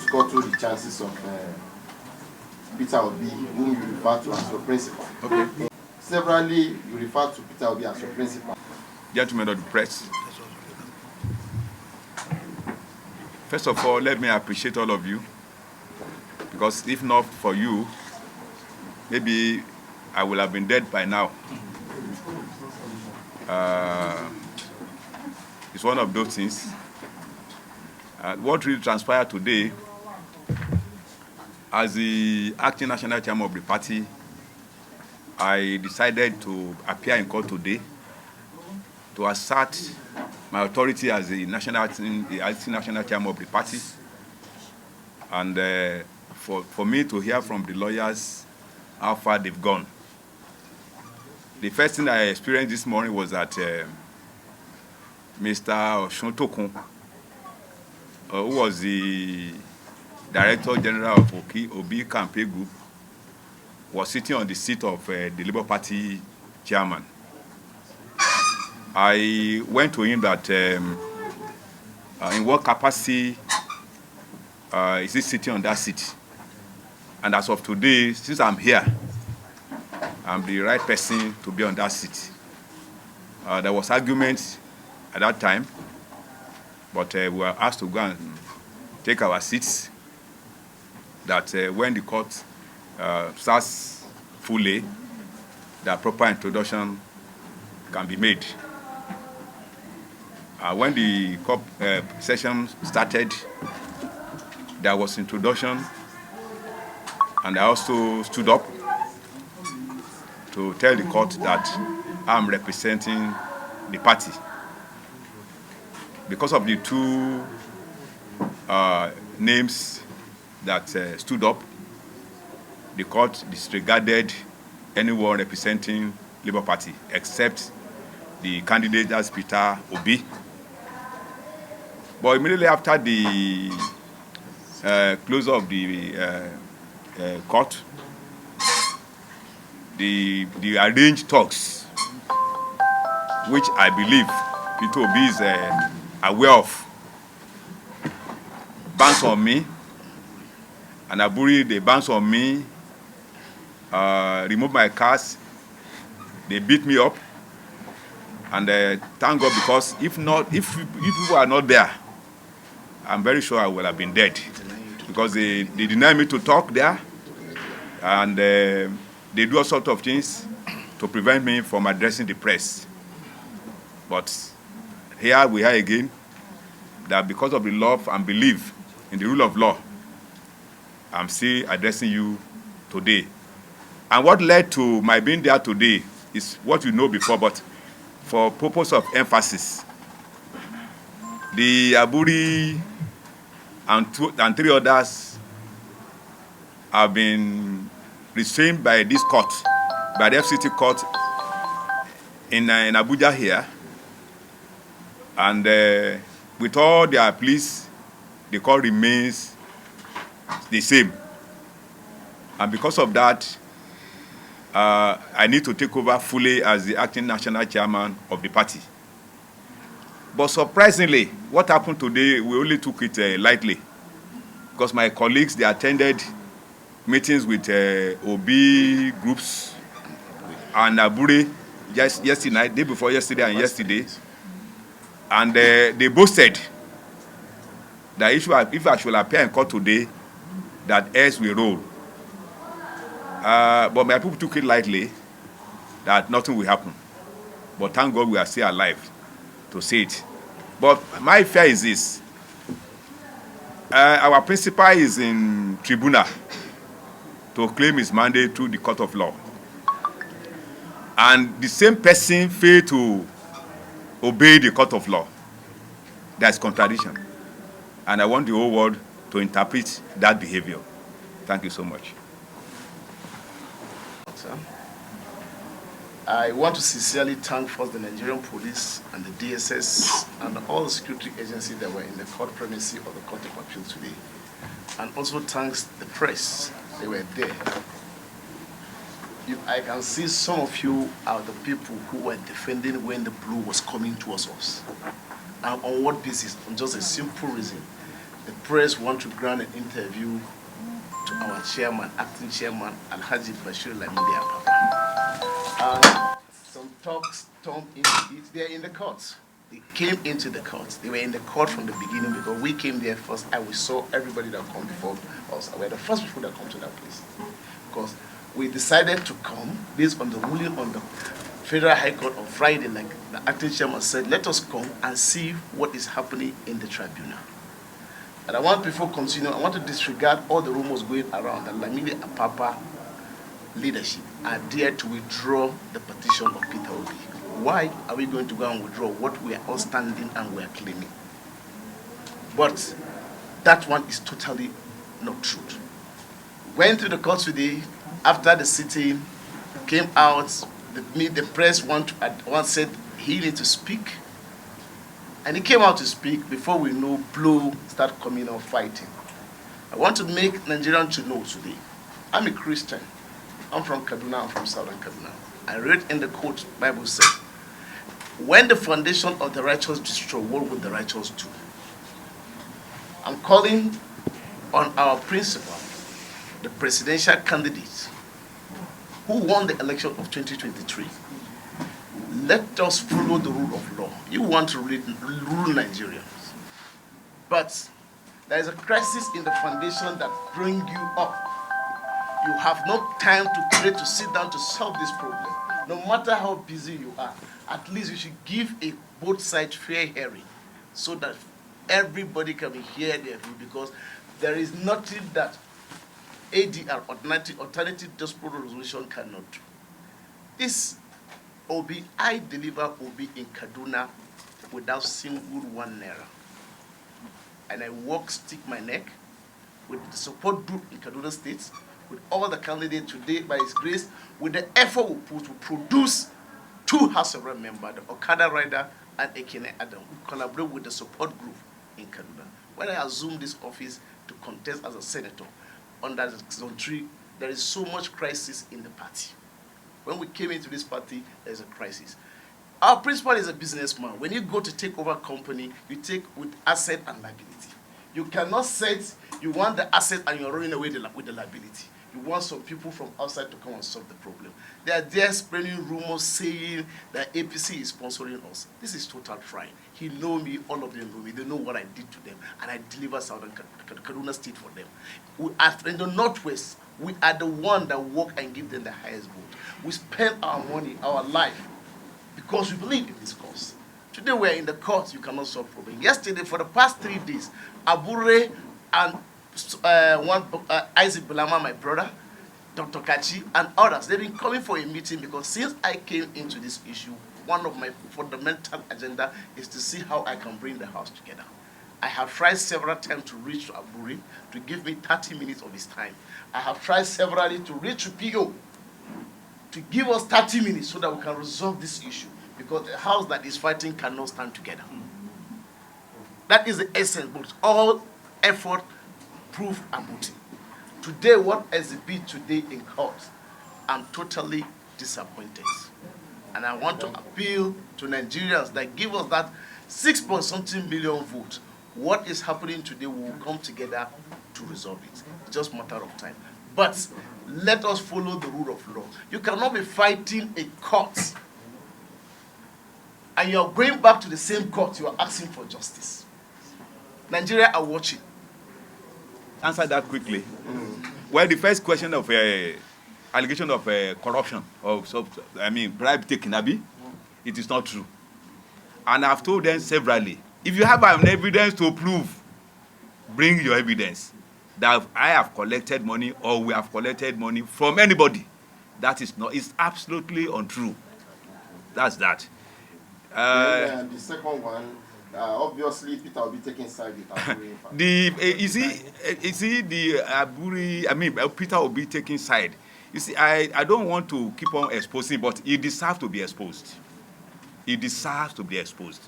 cut through the chances of Peter Obi, whom you refer to as your principal. Okay. Severally, you refer to Peter Obi as your principal. Gentlemen of the press, first of all, let me appreciate all of you, because if not for you, maybe I would have been dead by now. It's one of those things. What really transpired today, as the acting national chairman of the party, I decided to appear in court today to assert my authority as the acting national chairman of the party, and for me to hear from the lawyers how far they've gone. The first thing I experienced this morning was that Mr. Oshuntokun, who was the Director General of Obi Campaign Group, was sitting on the seat of the Labour Party chairman. I went to him that in what capacity is he sitting on that seat? And as of today, since I'm here, I'm the right person to be on that seat. There was argument at that time, but we were asked to go and take our seats, that when the court starts fully, the proper introduction can be made. When the court session started, there was introduction, and I also stood up to tell the court that I'm representing the party. Because of the two names that stood up, the court disregarded anyone representing Labour Party except the candidate, that's Peter Obi. But immediately after the close of the court, the arranged talks, which I believe Peter Obi is aware of, bounced on me, and Aburi, they bounced on me, removed my cars, they beat me up, and thank God, because if people are not there, I'm very sure I would have been dead, because they deny me to talk there, and they do all sorts of things to prevent me from addressing the press. But here we are again, that because of the love and belief in the rule of law, I'm still addressing you today. And what led to my being there today is what you know before, but for purpose of emphasis, the Aburi and three others have been restrained by this court, by the FCT court in Abuja here, and with all their pleas, the court remains the same. And because of that, I need to take over fully as the acting national chairman of the party. But surprisingly, what happened today, we only took it lightly, because my colleagues, they attended meetings with OB groups and Abure yesterday night, day before yesterday and yesterday, and they boasted that if I should appear in court today, that heirs will roll. But my people took it lightly, that nothing will happen. But thank God we are still alive to see it. But my fear is this. Our principal is in Tribunal to claim his mandate through the court of law. And the same person failed to obey the court of law. That's contradiction. And I want the whole world to interpret that behavior. Thank you so much. I want to sincerely thank first the Nigerian police and the DSS and all the security agencies that were in the court premises of the Court of Appeal today. And also thanks the press, they were there. I can see some of you are the people who were defending when the blue was coming towards us. And on what basis? On just a simple reason. the press want to grant an interview to our chairman, acting chairman, Alhaji Bashir Lamidi Apapa. Some talks turned into it. They're in the courts. They came into the courts. They were in the court from the beginning because we came there first and we saw everybody that come before us. We were the first people that come to that place. Because we decided to come based on the ruling on the Federal High Court on Friday, like the acting chairman said, let us come and see what is happening in the tribunal. And I want, before continuing, I want to disregard all the rumors going around that Lamidi Apapa leadership are there to withdraw the petition of Peter Obi. Why are we going to go and withdraw what we are all standing and we are claiming? But that one is totally not true. Went to the court today, after the sitting, came out, the press once said he needed to speak. And he came out to speak before we know blow start coming out fighting. I want to make Nigerians to know today, I'm a Christian. I'm from Kaduna, I'm from Southern Kaduna. I read in the quote, Bible said, when the foundation of the righteous destroy, what would the righteous do? I'm calling on our principal, the presidential candidate who won the election of 2023. Let us follow the rule of law. You want to rule Nigerians. But there is a crisis in the foundation that brings you up. You have no time to pray, to sit down to solve this problem. No matter how busy you are, at least you should give a both sides fair hearing so that everybody can hear their view, because there is nothing that ADR, alternative dispute resolution, cannot do. This Obi, I deliver Obi in Kaduna without single ₦1. And I walk, stick my neck with the support group in Kaduna State, with all the candidates today, by His grace, with the effort we put to produce 2 House of Rep members, the Okada Rider and Ekene Adam. We collaborate with the support group in Kaduna. When I assumed this office to contest as a senator under the Zone 3, there is so much crisis in the party. When we came into this party, there's a crisis. Our principal is a businessman. When you go to take over a company, you take with asset and liability. You cannot say you want the asset and you're running away with the liability. You want some people from outside to come and solve the problem. They are there spreading rumors saying that APC is sponsoring us. This is total fraud. He knows me, all of them know me. They know what I did to them, and I deliver Southern Kaduna State for them. We are in the Northwest. We are the one that work and give them the highest vote. We spend our money, our life, because we believe in this cause. Today we are in the court, you cannot solve problem. Yesterday, for the past 3 days, Abure and Isaac Bulama, my brother, Dr. Kachi, and others, they've been coming for a meeting because since I came into this issue, one of my fundamental agenda is to see how I can bring the house together. I have tried several times to reach to Abure to give me 30 minutes of his time. I have tried severally to reach to PO to give us 30 minutes so that we can resolve this issue, because the house that is fighting cannot stand together. That is the essence, but all effort proof aborting. Today, what has it been today in court? I'm totally disappointed. And I want to appeal to Nigerians that give us that 6.something million vote. What is happening today, we will come together to resolve it. It's just a matter of time. But let us follow the rule of law. You cannot be fighting a court and you're going back to the same court, you are asking for justice. Nigeria are watching. Answer that quickly. Well, the first question of allegation of corruption, bribe taking, it is not true. And I've told them severally, if you have an evidence to prove, bring your evidence that I have collected money or we have collected money from anybody. That is not, it's absolutely untrue. That's that. The second one, obviously Peter will be taking side with Abure. Peter will be taking side. You see, I don't want to keep on exposing, but he deserves to be exposed. He deserves to be exposed.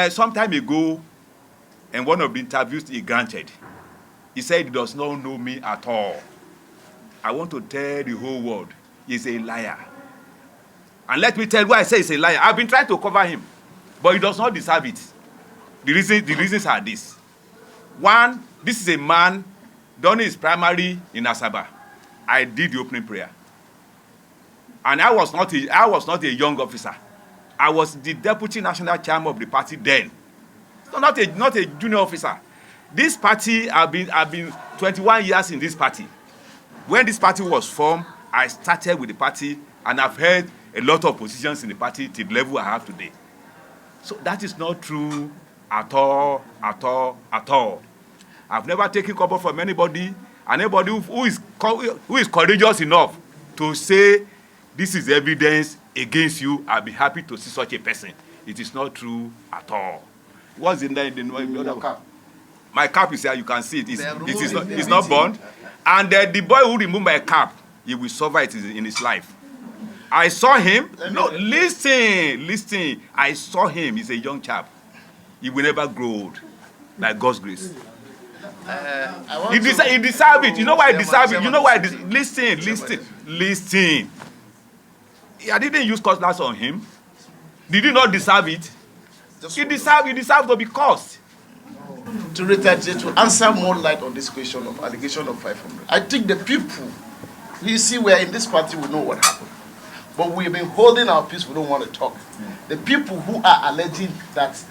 Some time ago, in one of the interviews he granted, he said he does not know me at all. I want to tell the whole world, he's a liar. And let me tell you why I say he's a liar. I've been trying to cover him, but he does not deserve it. The reasons are this. One, this is a man done his primary in Asaba. I did the opening prayer. And I was not a young officer. I was the deputy national chairman of the party then. So not a junior officer. This party, I've been 21 years in this party. When this party was formed, I started with the party, and I've held a lot of positions in the party to the level I have today. So that is not true at all, at all, at all. I've never taken cover from anybody, and anybody who is courageous enough to say this is evidence against you, I'll be happy to see such a person. It is not true at all. What's in there? Your cap. My cap is here. You can see it. It's not burned. And the boy who removed my cap, he will suffer it in his life. I saw him. No, listen. I saw him. He's a young chap. He will never grow old, by God's grace. He deserves it. You know why he deserves it? You know why? Listen. I didn't use cutlass on him. Did he not deserve it? He deserves to be cursed. To retaliate, to answer more light on this question of allegation of 500. I think the people, you see, we are in this party, we know what happened. But we've been holding our peace, we don't want to talk. The people who are alleging that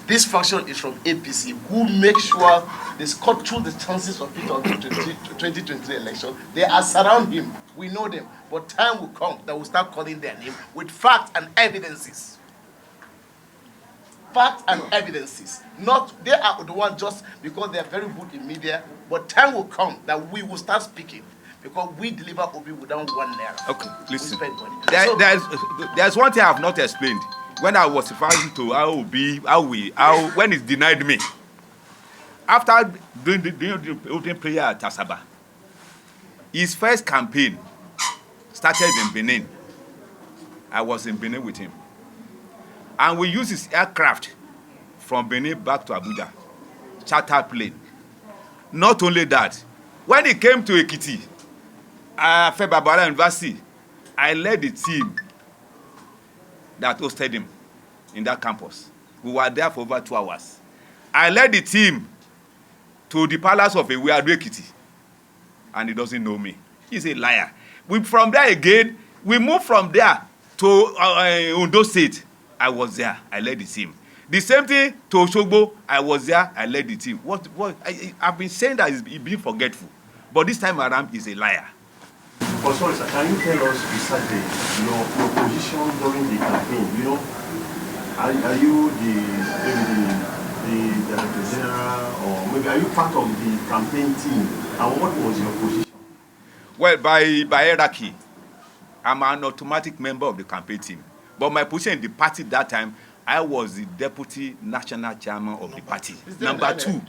this faction is from APC, who make sure they cut through the chances of it on the 2023 election, they are surrounding him. We know them. But time will come that we'll start calling their name with facts and evidences. Facts and evidences. Not they are the ones just because they are very good in media, but time will come that we will start speaking because we deliver Obi without one naira. Okay, listen. There's one thing I have not explained. When I was referring to when he denied me, after doing the opening prayer at Asaba, his first campaign started in Benin. I was in Benin with him. And we used his aircraft from Benin back to Abuja, charter plane. Not only that, when he came to Ekiti, Febabara University, I led the team that hosted him in that campus. We were there for over 2 hours. I led the team to the palace of Eweadu Ekiti, and he doesn't know me. He's a liar. From there again, we moved from there to Ondo State. I was there. I led the team. The same thing to Osogbo. I was there. I led the team. I've been saying that he's being forgetful, but this time around, he's a liar. Oh, sorry, sir. Can you tell us precisely your position during the campaign? You know, are you the Director General, or maybe are you part of the campaign team? And what was your position? Well, by hierarchy, I'm an automatic member of the campaign team. But my position in the party that time, I was the deputy national chairman of the party. Number 2,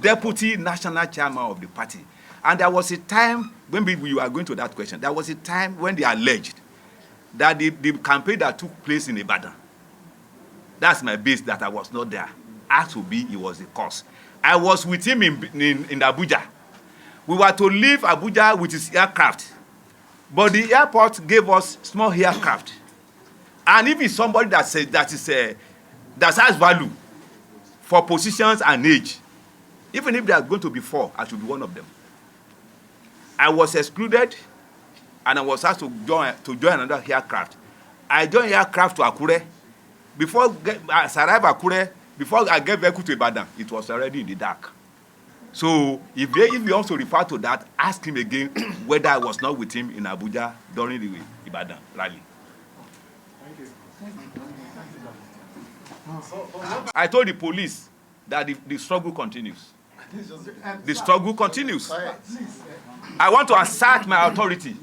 deputy national chairman of the party. And there was a time, when we were going to that question, there was a time when they alleged that the campaign that took place in Ibadan, that's my base, that I was not there. Had to be, it was the cause. I was with him in Abuja. We were to leave Abuja with his aircraft, but the airport gave us small aircraft. And if it's somebody that has value for positions and age, even if there are going to be 4, I should be one of them. I was excluded, and I was asked to join another aircraft. I joined aircraft to Akure. Before I arrived at Akure, before I get vehicle to Ibadan, it was already in the dark. So if you also refer to that, ask him again whether I was not with him in Abuja during the Ibadan rally. I told the police that the struggle continues. The struggle continues. I want to assert my authority.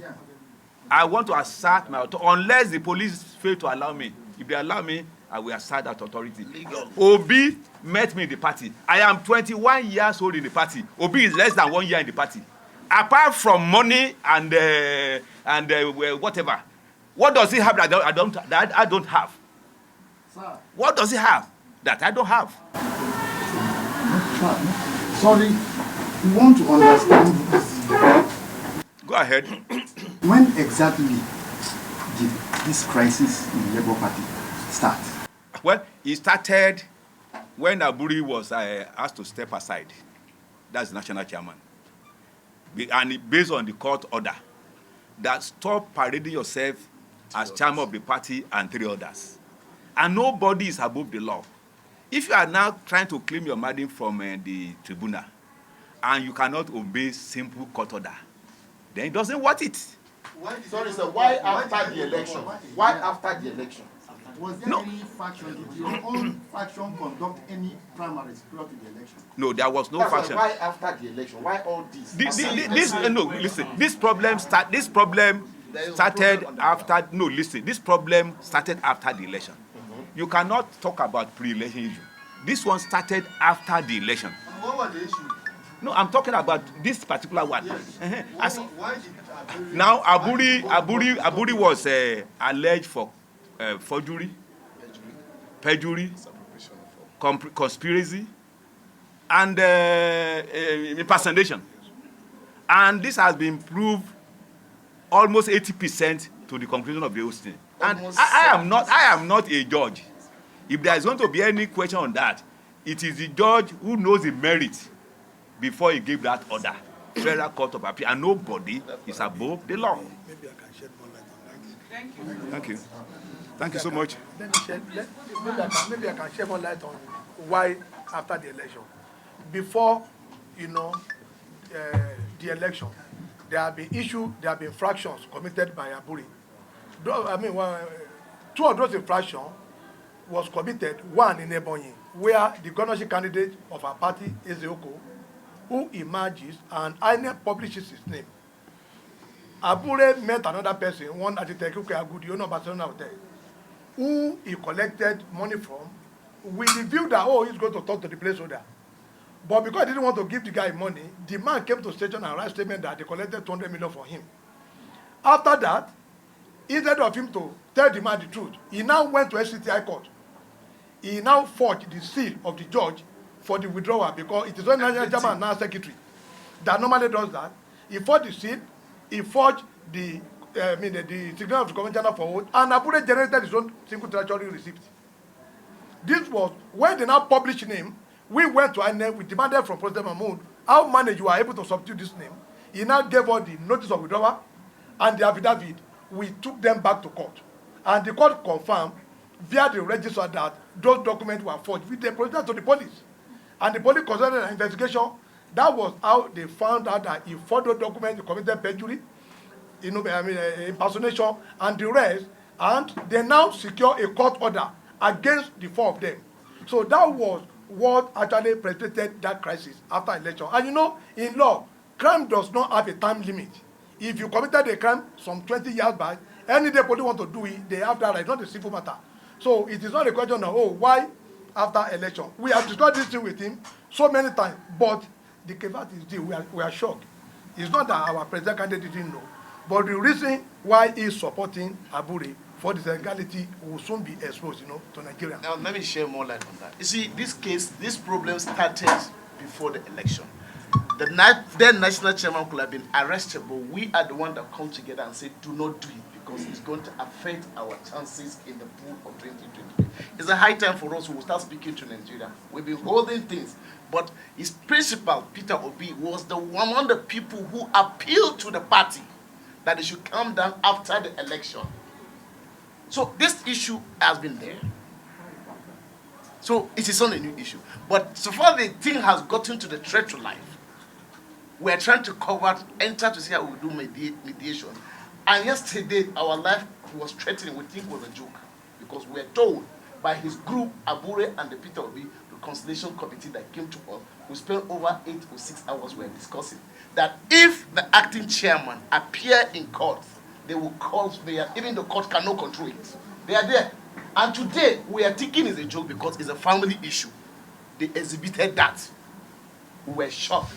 Unless the police fail to allow me. If they allow me, I will assert that authority. Obi met me in the party. I am 21 years old in the party. Obi is less than 1 year in the party. Apart from money and whatever, what does he have that I don't have? Sir. What does he have that I don't have? Sorry, we want to understand this. Go ahead. When exactly did this crisis in the Labour Party start? Well, it started when Aburi was asked to step aside. that's the national chairman. And based on the court order, that stop parading yourself as chairman of the party and 3 others. And nobody is above the law. If you are now trying to claim your mandate from the tribunal, and you cannot obey simple court order, then it doesn't worth it. Sorry, sir. Why after the election? Why after the election? Was there any faction? Did your own faction conduct any primaries prior to the election? No, there was no That's faction. why after the election? Why all this? This problem started after. No, listen. This problem started after the election. You cannot talk about pre-election issue. This one started after the election. What was the issue? No, I'm talking about this particular one. Yes. Why did Now, Aburi was alleged for forgery, perjury, conspiracy, and impersonation. And this has been proved almost 80% to the conclusion of the whole thing. And I am not a judge. If there is going to be any question on that, it is the judge who knows the merit before he gave that order. Federal Court of Appeal, and nobody is above the law. Maybe I can shed more light on that. Thank you. Thank you. Thank you so much. Maybe I can shed more light on why after the election. Before, the election, there have been infractions committed by Aburi. Two of those infractions was committed, one in Ebonyi, where the governorship candidate of our party, Ezeoko, who emerges and INEC publishes his name. Abure met another person, one at the Tekuke Agudi, owner of Barcelona Hotel, who he collected money from, with the view that, he's going to talk to the placeholder. But because he didn't want to give the guy money, the man came to station and write statement that they collected 200 million for him. After that, instead of him to tell the man the truth, he now went to SCTI court. He now forged the seal of the judge for the withdrawal, because it is only national chairman and now secretary that normally does that. He forged the seal, he forged the signal of the conventional forward, and Abure generated his own single treasury receipt. This was when they now published him. We went to INEC, we demanded from President Mahmoud how managed you are able to substitute this name. He now gave us the notice of withdrawal and the affidavit. We took them back to court, and the court confirmed via the register that those documents were forged. We presented to the police, and the police conducted an investigation. That was how they found out that he forged those documents, he committed perjury, impersonation, and the rest. And they now secure a court order against the 4 of them. So that was what actually precipitated that crisis after election. And in law, crime does not have a time limit. If you committed a crime some 20 years back, any day police want to do it, they have that right. It's not a simple matter. So it is not a question of, why after election? We have discussed this thing with him so many times, but the caveat is this, we are shocked. It's not that our president candidate didn't know, but the reason why he's supporting Aburi for this illegality will soon be exposed, to Nigeria. Now, let me share more light on that. You see, this problem started before the election. The national chairman could have been arrested, but we are the one that come together and say, do not do it, because it's going to affect our chances in the pool of 2023. It's a high time for us who will start speaking to Nigeria. We've been holding things, but his principal, Peter Obi, was one of the people who appealed to the party that they should calm down after the election. So this issue has been there. So it is not a new issue. But so far the thing has gotten to the threat to life. We are trying to enter to see how we do mediation. And yesterday, our life was threatened. We think it was a joke. Because we are told by his group, Abure and the Peter Obi Reconciliation Committee that came to us, we spent over 8 or 6 hours we were discussing, that if the acting chairman appear in court, they will call mayor. Even the court cannot control it. They are there. And today, we are thinking it's a joke because it's a family issue. They exhibited that. We were shocked.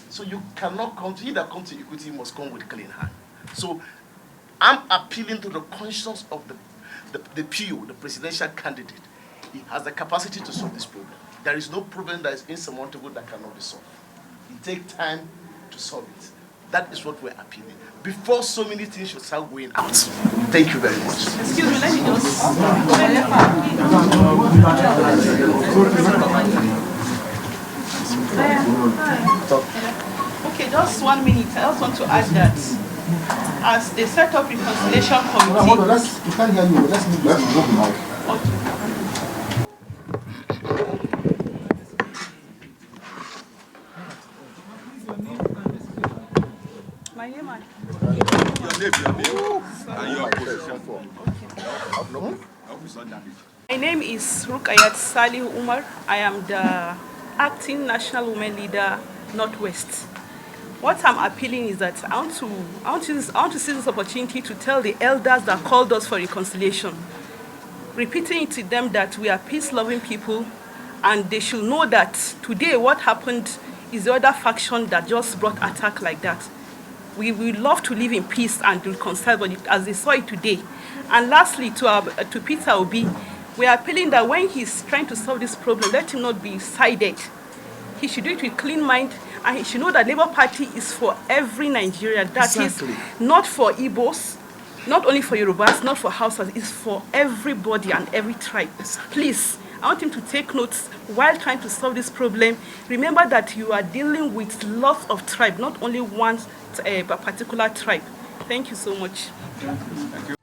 So you cannot come to, he that comes to equity must come with clean hand. So I'm appealing to the conscience of the PO, the presidential candidate. He has the capacity to solve this problem. There is no problem that is insurmountable that cannot be solved. It takes time to solve it. That is what we're appealing. Before so many things should start going out. Thank you very much. Excuse me, let me just... Okay, just 1 minute. I just want to add that as they set up reconciliation committee. Hold on, you can't hear you. Let's move the mic. Okay. My name and your position. My name is Rukayat Salih Umar. I am the acting national women leader, Northwest. What I'm appealing is that I want to seize this opportunity to tell the elders that called us for reconciliation, repeating it to them that we are peace-loving people, and they should know that today what happened is the other faction that just brought attack like that. We love to live in peace and reconcile, but as they saw it today. And lastly, to Peter Obi, we are appealing that when he's trying to solve this problem, let him not be sided. He should do it with clean mind, and he should know that Labour Party is for every Nigerian. That is not for Igbos, not only for Yorubas, not for Hausas. It's for everybody and every tribe. Please, I want him to take notes while trying to solve this problem. Remember that you are dealing with lots of tribes, not only one particular tribe. Thank you so much. Thank you.